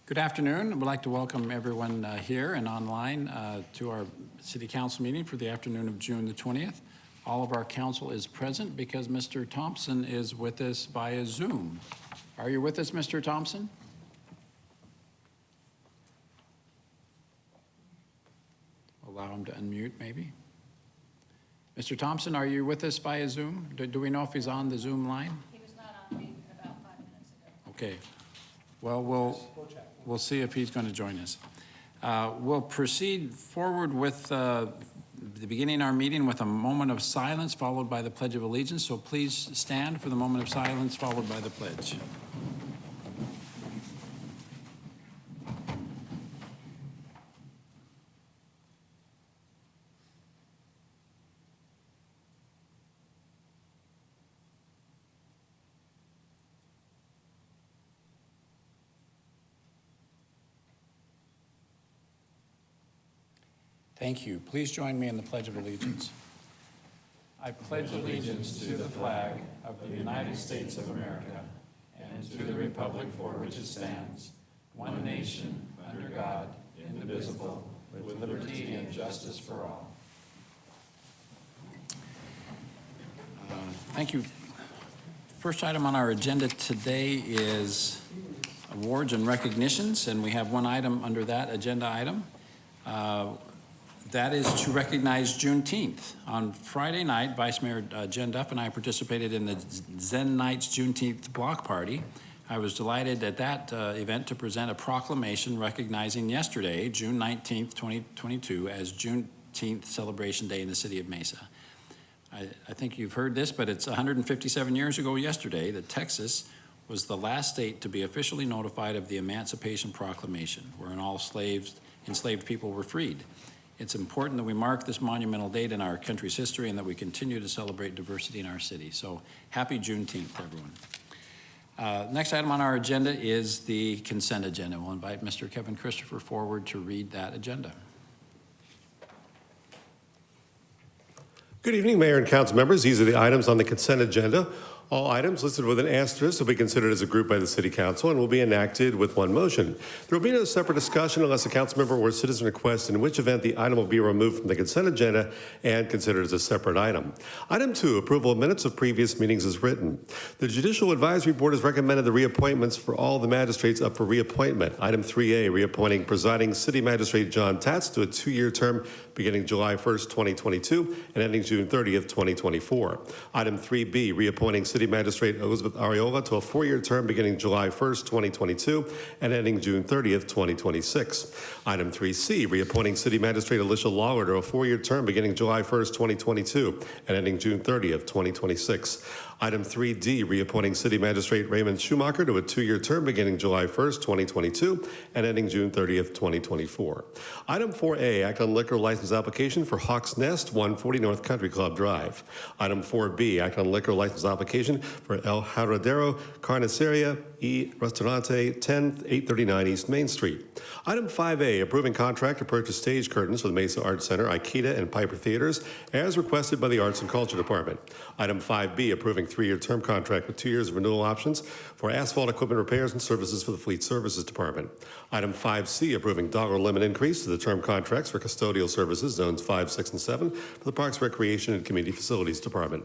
Good afternoon. I would like to welcome everyone here and online to our City Council meeting for the afternoon of June the 20th. All of our council is present because Mr. Thompson is with us via Zoom. Are you with us, Mr. Thompson? Allow him to unmute, maybe. Mr. Thompson, are you with us via Zoom? Do we know if he's on the Zoom line? He was not on me about 5 minutes ago. Okay. Well, we'll see if he's going to join us. We'll proceed forward with the beginning of our meeting with a moment of silence followed by the Pledge of Allegiance. So please stand for the moment of silence followed by the pledge. Thank you. Please join me in the Pledge of Allegiance. I pledge allegiance to the flag of the United States of America and to the republic for which it stands, one nation, under God, indivisible, with liberty and justice for all. Thank you. First item on our agenda today is awards and recognitions, and we have one item under that agenda item. That is to recognize Juneteenth. On Friday night, Vice Mayor Jen Duff and I participated in the Zen Nights Juneteenth block party. I was delighted at that event to present a proclamation recognizing yesterday, June 19th, 2022, as Juneteenth Celebration Day in the city of Mesa. I think you've heard this, but it's 157 years ago yesterday that Texas was the last state to be officially notified of the Emancipation Proclamation, wherein all enslaved people were freed. It's important that we mark this monumental date in our country's history and that we continue to celebrate diversity in our city. So happy Juneteenth, everyone. Next item on our agenda is the consent agenda. We'll invite Mr. Kevin Christopher forward to read that agenda. Good evening, Mayor and Council members. These are the items on the consent agenda. All items listed with an asterisk will be considered as a group by the City Council and will be enacted with one motion. There will be no separate discussion unless a council member or citizen requests, in which event the item will be removed from the consent agenda and considered as a separate item. Item 2, approval of minutes of previous meetings is written. The Judicial Advisory Board has recommended the reappointments for all the magistrates up for reappointment. Item 3A, reappointing presiding City Magistrate John Tatz to a 2-year term beginning July 1st, 2022 and ending June 30th, 2024. Item 3B, reappointing City Magistrate Elizabeth Ariola to a 4-year term beginning July 1st, 2022 and ending June 30th, 2026. Item 3C, reappointing City Magistrate Alicia Lawler to a 4-year term beginning July 1st, 2022 and ending June 30th, 2026. Item 3D, reappointing City Magistrate Raymond Schumacher to a 2-year term beginning July 1st, 2022 and ending June 30th, 2024. Item 4A, act on liquor license application for Hawk's Nest, 140 North Country Club Drive. Item 4B, act on liquor license application for El Jaradero Carniceria y Restaurante, 839 East Main Street. Item 5A, approving contract to purchase stage curtains for the Mesa Arts Center, Aikida, and Piper Theaters as requested by the Arts and Culture Department. Item 5B, approving 3-year term contract with 2 years of renewal options for asphalt equipment repairs and services for the Fleet Services Department. Item 5C, approving dollar limit increase to the term contracts for custodial services, zones 5, 6, and 7 for the Parks, Recreation, and Community Facilities Department.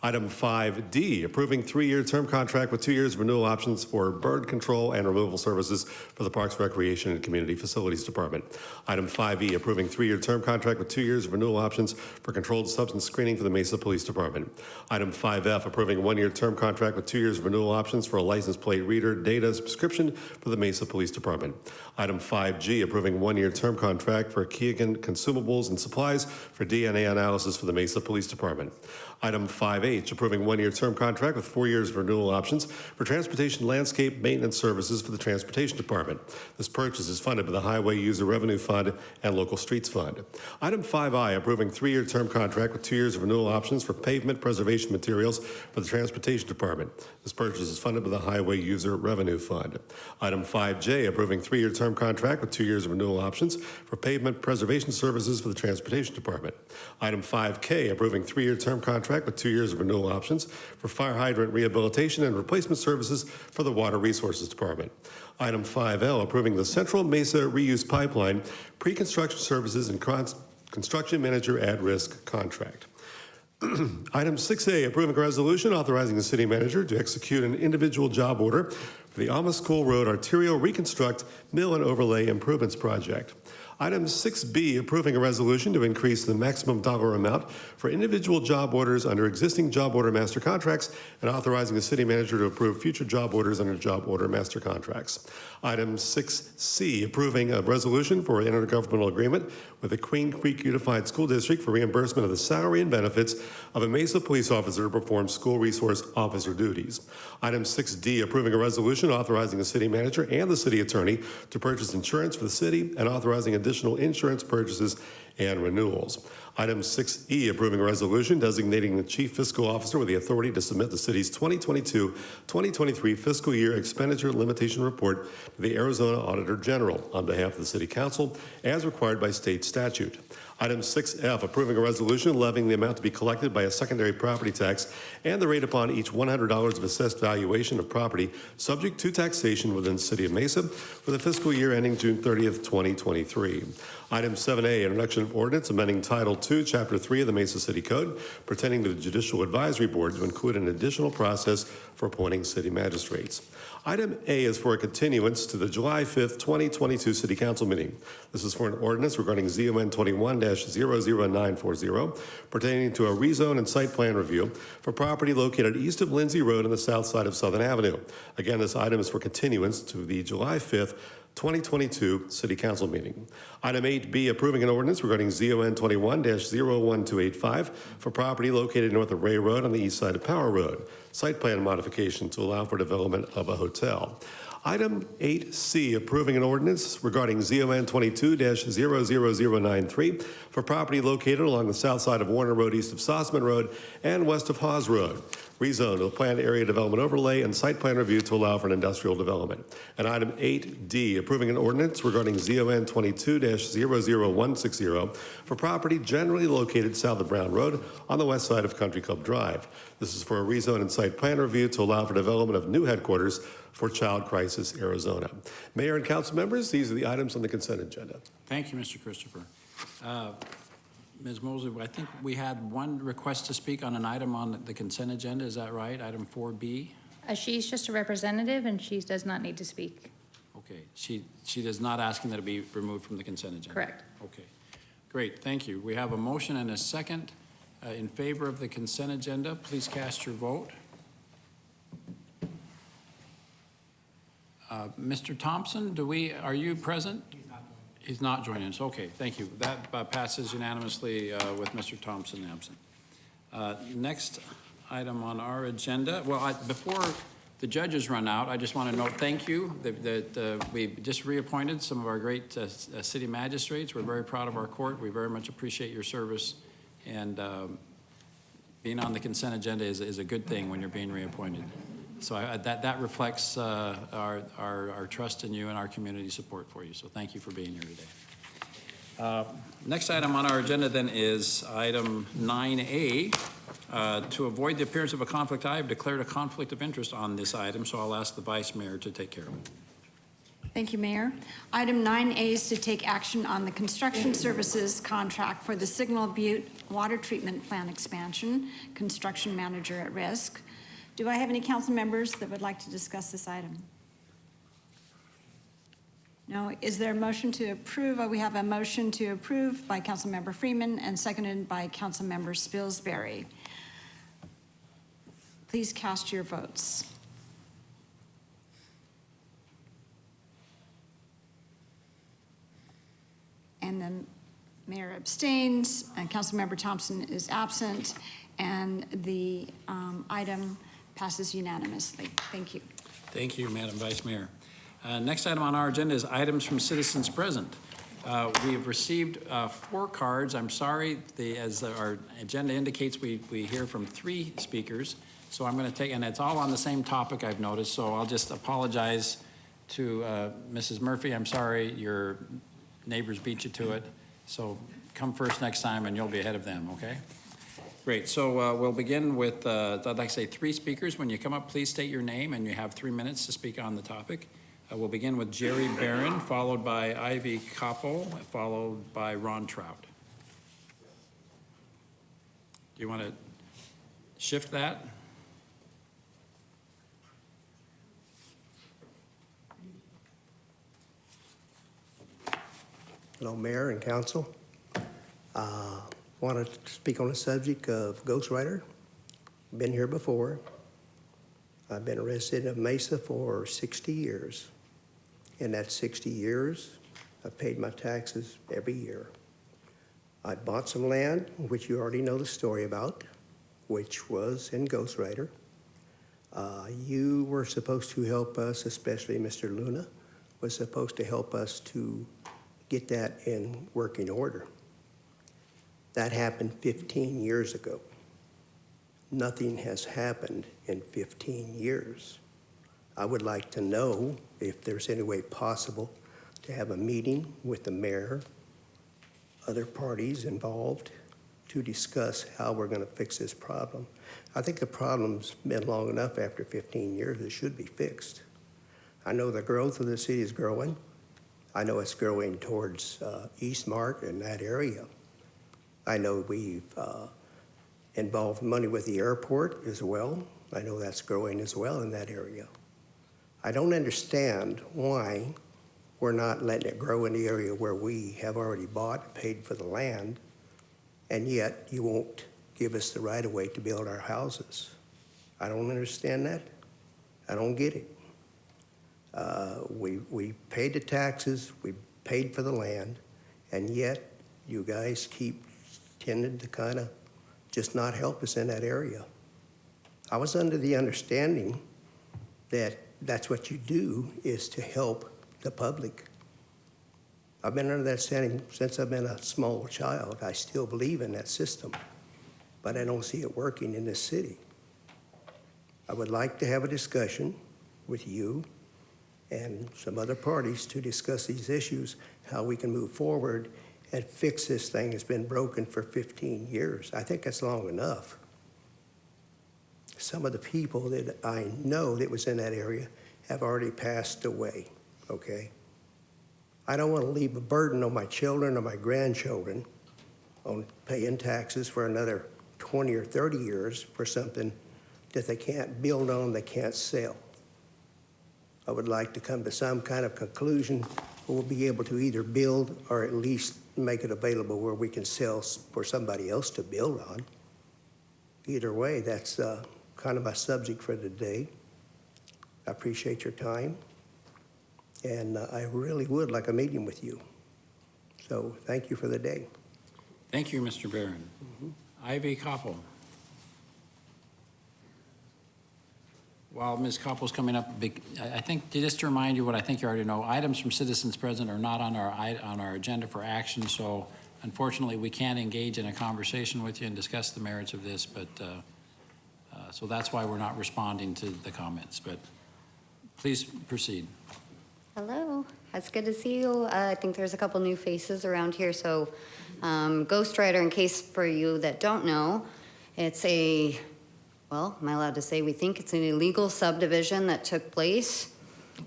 Item 5D, approving 3-year term contract with 2 years of renewal options for bird control and removal services for the Parks, Recreation, and Community Facilities Department. Item 5E, approving 3-year term contract with 2 years of renewal options for controlled substance screening for the Mesa Police Department. Item 5F, approving 1-year term contract with 2 years of renewal options for a license plate reader data subscription for the Mesa Police Department. Item 5G, approving 1-year term contract for Keegan consumables and supplies for DNA analysis for the Mesa Police Department. Item 5H, approving 1-year term contract with 4 years of renewal options for transportation landscape maintenance services for the Transportation Department. This purchase is funded by the Highway User Revenue Fund and Local Streets Fund. Item 5I, approving 3-year term contract with 2 years of renewal options for pavement preservation materials for the Transportation Department. This purchase is funded by the Highway User Revenue Fund. Item 5J, approving 3-year term contract with 2 years of renewal options for pavement preservation services for the Transportation Department. Item 5K, approving 3-year term contract contract with 2 years of renewal options for fire hydrant rehabilitation and replacement services for the Water Resources Department. Item 5L, approving the Central Mesa Reuse Pipeline pre-construction services and construction manager at risk contract. Item 6A, approving a resolution authorizing the city manager to execute an individual job order for the Alma School Road Arterial Reconstruct Mill and Overlay Improvements Project. Item 6B, approving a resolution to increase the maximum dollar amount for individual job orders under existing job order master contracts and authorizing the city manager to approve future job orders under job order master contracts. Item 6C, approving a resolution for an intergovernmental agreement with the Queen Creek Unified School District for reimbursement of the salary and benefits of a Mesa police officer to perform school resource officer duties. Item 6D, approving a resolution authorizing the city manager and the city attorney to purchase insurance for the city and authorizing additional insurance purchases and renewals. Item 6E, approving a resolution designating the chief fiscal officer with the authority to submit the city's 2022-2023 fiscal year expenditure limitation report to the Arizona Auditor General on behalf of the City Council as required by state statute. Item 6F, approving a resolution levying the amount to be collected by a secondary property tax and the rate upon each $100 of assessed valuation of property subject to taxation within the City of Mesa for the fiscal year ending June 30th, 2023. Item 7A, introduction of ordinance amending Title II, Chapter 3 of the Mesa City Code pertaining to the Judicial Advisory Board to include an additional process for appointing city magistrates. Item A is for a continuance to the July 5th, 2022 City Council meeting. This is for an ordinance regarding ZON 21-00940 pertaining to a rezone and site plan review for property located east of Lindsay Road on the south side of Southern Avenue. Again, this item is for continuance to the July 5th, 2022 City Council meeting. Item 8B, approving an ordinance regarding ZON 21-01285 for property located north of Ray Road on the east side of Power Road. Site plan modification to allow for development of a hotel. Item 8C, approving an ordinance regarding ZON 22-00093 for property located along the south side of Warner Road east of Sossman Road and west of Hawes Road. Rezone to a planned area development overlay and site plan review to allow for an industrial development. And item 8D, approving an ordinance regarding ZON 22-00160 for property generally located south of Brown Road on the west side of Country Club Drive. This is for a rezone and site plan review to allow for development of new headquarters for Child Crisis Arizona. Mayor and council members, these are the items on the consent agenda. Thank you, Mr. Christopher. Ms. Mosley, I think we had one request to speak on an item on the consent agenda. Is that right? Item 4B? She's just a representative and she does not need to speak. Okay. She is not asking that it be removed from the consent agenda? Correct. Okay. Great. Thank you. We have a motion and a second in favor of the consent agenda. Please cast your vote. Mr. Thompson, are you present? He's not joining us. Okay, thank you. That passes unanimously with Mr. Thompson absent. Next item on our agenda. Well, before the judges run out, I just want to note thank you that we just reappointed some of our great city magistrates. We're very proud of our court. We very much appreciate your service, and being on the consent agenda is a good thing when you're being reappointed. So that reflects our trust in you and our community support for you. So thank you for being here today. Next item on our agenda then is item 9A. To avoid the appearance of a conflict, I have declared a conflict of interest on this item, so I'll ask the Vice Mayor to take care of it. Thank you, Mayor. Item 9A is to take action on the construction services contract for the Signal Butte Water Treatment Plant expansion, construction manager at risk. Do I have any council members that would like to discuss this item? No. Is there a motion to approve? We have a motion to approve by Councilmember Freeman and seconded by Councilmember Spilsbury. Please cast your votes. And then Mayor abstains, and Councilmember Thompson is absent, and the item passes unanimously. Thank you. Thank you, Madam Vice Mayor. Next item on our agenda is items from citizens present. We have received 4 cards. I'm sorry, as our agenda indicates, we hear from 3 speakers. So I'm going to take, and it's all on the same topic I've noticed, so I'll just apologize to Mrs. Murphy. I'm sorry, your neighbors beat you to it. So come first next time and you'll be ahead of them, okay? Great, so we'll begin with, I'd like to say 3 speakers. When you come up, please state your name, and you have 3 minutes to speak on the topic. We'll begin with Jerry Barron, followed by Ivy Koppel, followed by Ron Trout. Do you want to shift that? Hello, Mayor and Council. Want to speak on the subject of ghostwriter. Been here before. I've been a resident of Mesa for 60 years. In that 60 years, I've paid my taxes every year. I bought some land, which you already know the story about, which was in ghostwriter. You were supposed to help us, especially Mr. Luna, was supposed to help us to get that in working order. That happened 15 years ago. Nothing has happened in 15 years. I would like to know if there's any way possible to have a meeting with the mayor, other parties involved, to discuss how we're going to fix this problem. I think the problem's been long enough after 15 years. It should be fixed. I know the growth of the city is growing. I know it's growing towards Eastmark and that area. I know we've involved money with the airport as well. I know that's growing as well in that area. I don't understand why we're not letting it grow in the area where we have already bought and paid for the land, and yet you won't give us the right of way to build our houses. I don't understand that. I don't get it. We paid the taxes, we paid for the land, and yet you guys keep tending to kind of just not help us in that area. I was under the understanding that that's what you do, is to help the public. I've been under that standing since I've been a small child. I still believe in that system, but I don't see it working in this city. I would like to have a discussion with you and some other parties to discuss these issues, how we can move forward and fix this thing that's been broken for 15 years. I think that's long enough. Some of the people that I know that was in that area have already passed away, okay? I don't want to leave a burden on my children or my grandchildren on paying taxes for another 20 or 30 years for something that they can't build on, they can't sell. I would like to come to some kind of conclusion where we'll be able to either build or at least make it available where we can sell for somebody else to build on. Either way, that's kind of my subject for today. I appreciate your time, and I really would like a meeting with you. So thank you for the day. Thank you, Mr. Barron. Ivy Koppel. While Ms. Koppel's coming up, I think, just to remind you what I think you already know, items from citizens present are not on our agenda for action, so unfortunately we can't engage in a conversation with you and discuss the merits of this, but so that's why we're not responding to the comments, but please proceed. Hello, it's good to see you. I think there's a couple new faces around here. So ghostwriter, in case for you that don't know, it's a, well, am I allowed to say we think it's an illegal subdivision that took place,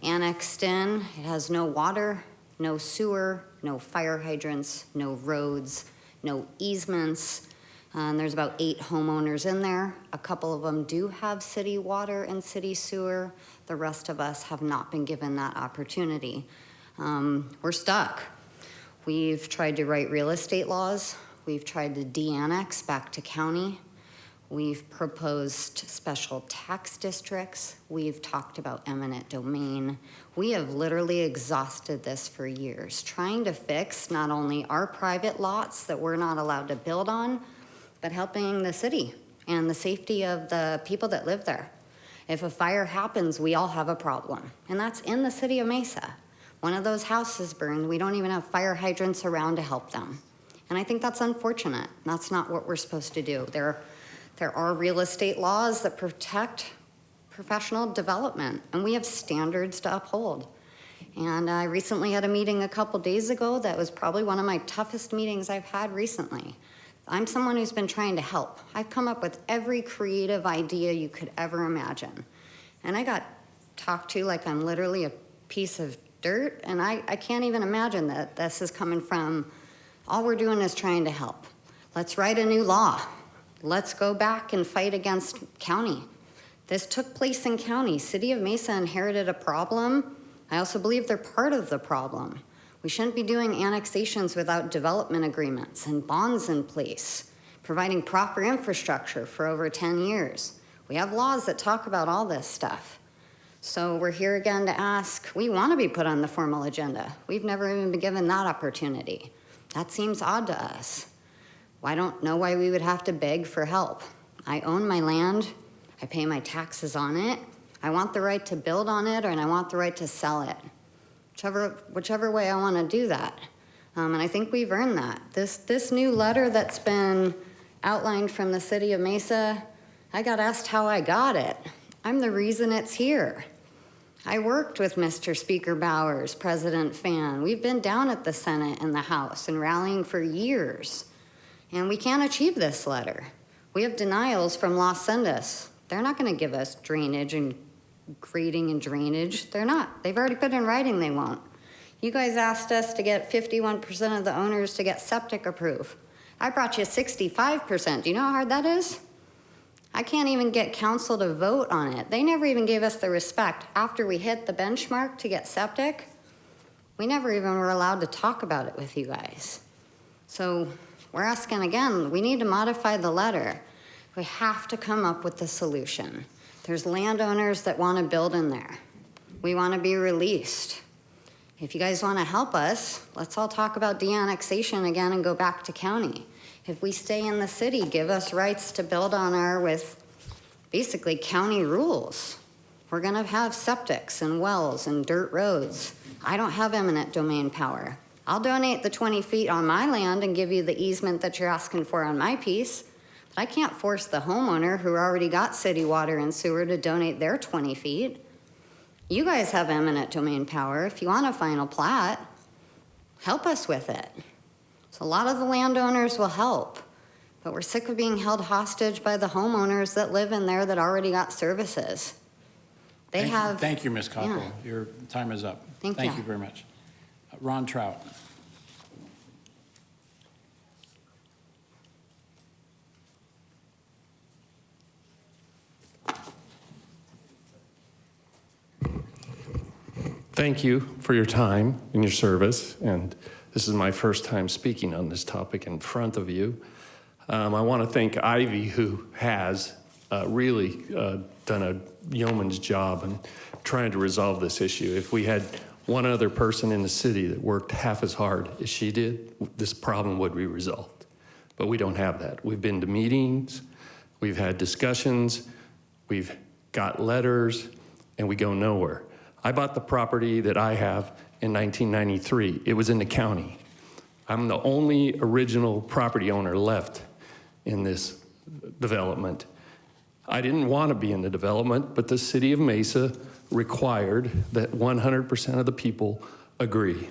annexed in. It has no water, no sewer, no fire hydrants, no roads, no easements. And there's about 8 homeowners in there. A couple of them do have city water and city sewer. The rest of us have not been given that opportunity. We're stuck. We've tried to write real estate laws. We've tried to de-annex back to county. We've proposed special tax districts. We've talked about eminent domain. We have literally exhausted this for years, trying to fix not only our private lots that we're not allowed to build on, but helping the city and the safety of the people that live there. If a fire happens, we all have a problem, and that's in the city of Mesa. One of those houses burned, we don't even have fire hydrants around to help them. And I think that's unfortunate. That's not what we're supposed to do. There are real estate laws that protect professional development, and we have standards to uphold. And I recently had a meeting a couple days ago that was probably one of my toughest meetings I've had recently. I'm someone who's been trying to help. I've come up with every creative idea you could ever imagine. And I got talked to like I'm literally a piece of dirt, and I can't even imagine that this is coming from, all we're doing is trying to help. Let's write a new law. Let's go back and fight against county. This took place in county. City of Mesa inherited a problem. I also believe they're part of the problem. We shouldn't be doing annexations without development agreements and bonds in place, providing proper infrastructure for over 10 years. We have laws that talk about all this stuff. So we're here again to ask, we want to be put on the formal agenda. We've never even been given that opportunity. That seems odd to us. I don't know why we would have to beg for help. I own my land. I pay my taxes on it. I want the right to build on it, and I want the right to sell it. Whichever way I want to do that. And I think we've earned that. This new letter that's been outlined from the City of Mesa, I got asked how I got it. I'm the reason it's here. I worked with Mr. Speaker Bowers, President Fan. We've been down at the Senate and the House and rallying for years. And we can't achieve this letter. We have denials from Los Sendas. They're not going to give us drainage and grading and drainage. They're not. They've already put in writing they won't. You guys asked us to get 51% of the owners to get septic approved. I brought you 65%. Do you know how hard that is? I can't even get council to vote on it. They never even gave us the respect. After we hit the benchmark to get septic, we never even were allowed to talk about it with you guys. So we're asking again, we need to modify the letter. We have to come up with the solution. There's landowners that want to build in there. We want to be released. If you guys want to help us, let's all talk about de-annexation again and go back to county. If we stay in the city, give us rights to build on our with basically county rules. We're going to have septics and wells and dirt roads. I don't have eminent domain power. I'll donate the 20 feet on my land and give you the easement that you're asking for on my piece. I can't force the homeowner who already got city water and sewer to donate their 20 feet. You guys have eminent domain power. If you want a final plat, help us with it. So a lot of the landowners will help, but we're sick of being held hostage by the homeowners that live in there that already got services. Thank you, Ms. Cockrell. Yeah. Your time is up. Thank Thank you. you very much. Ron Trout. Thank you for your time and your service, and this is my first time speaking on this topic in front of you. I want to thank Ivy, who has really done a yeoman's job in trying to resolve this issue. If we had one other person in the city that worked half as hard as she did, this problem would be resolved. But we don't have that. We've been to meetings, we've had discussions, we've got letters, and we go nowhere. I bought the property that I have in 1993. It was in the county. I'm the only original property owner left in this development. I didn't want to be in the development, but the city of Mesa required that 100% of the people agree.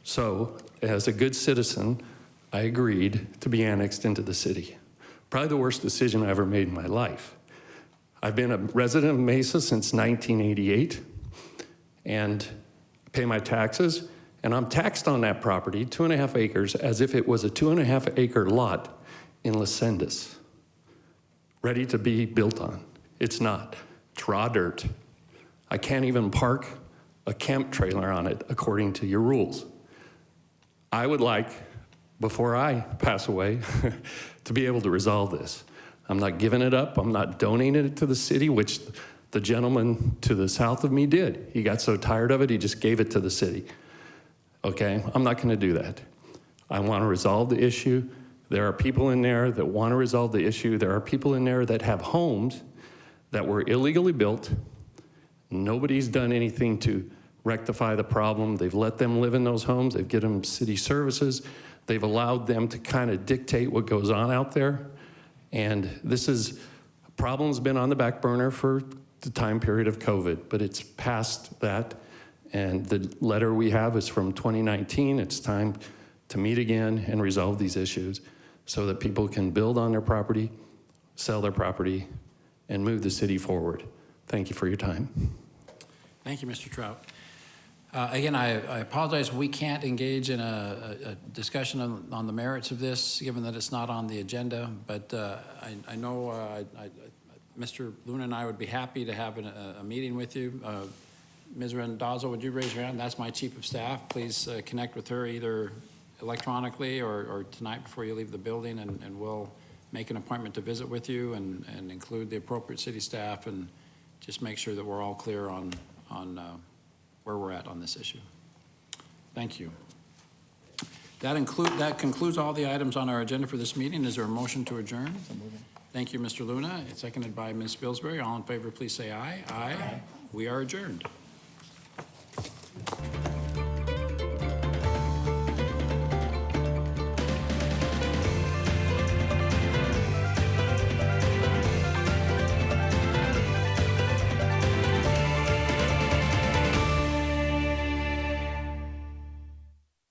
So, as a good citizen, I agreed to be annexed into the city. Probably the worst decision I ever made in my life. I've been a resident of Mesa since 1988. And pay my taxes, and I'm taxed on that property, 2.5 acres, as if it was a 2.5 acre lot in Los Sendas, ready to be built on. It's not. It's raw dirt. I can't even park a camp trailer on it according to your rules. I would like, before I pass away, to be able to resolve this. I'm not giving it up. I'm not donating it to the city, which the gentleman to the south of me did. He got so tired of it, he just gave it to the city. Okay, I'm not gonna do that. I wanna resolve the issue. There are people in there that wanna resolve the issue. There are people in there that have homes that were illegally built. Nobody's done anything to rectify the problem. They've let them live in those homes. They've given them city services. They've allowed them to kind of dictate what goes on out there. And problem's been on the back burner for the time period of COVID, but it's past that. And the letter we have is from 2019. It's time to meet again and resolve these issues. so that people can build on their property, sell their property, and move the city forward. Thank you for your time. Thank you, Mr. Trout. Again, I apologize, we can't engage in a discussion on the merits of this, given that it's not on the agenda, but I know Mr. Luna and I would be happy to have a meeting with you. Ms. Randazzo, would you raise your hand? That's my chief of staff. Please connect with her either electronically or tonight before you leave the building, and we'll make an appointment to visit with you and include the appropriate city staff and just make sure that we're all clear on where we're at on this issue. Thank you. That concludes all the items on our agenda for this meeting. Is there a motion to adjourn? Thank you, Mr. Luna. It's seconded by Ms. Spilsbury. All in favor, please say aye. Aye. We are adjourned.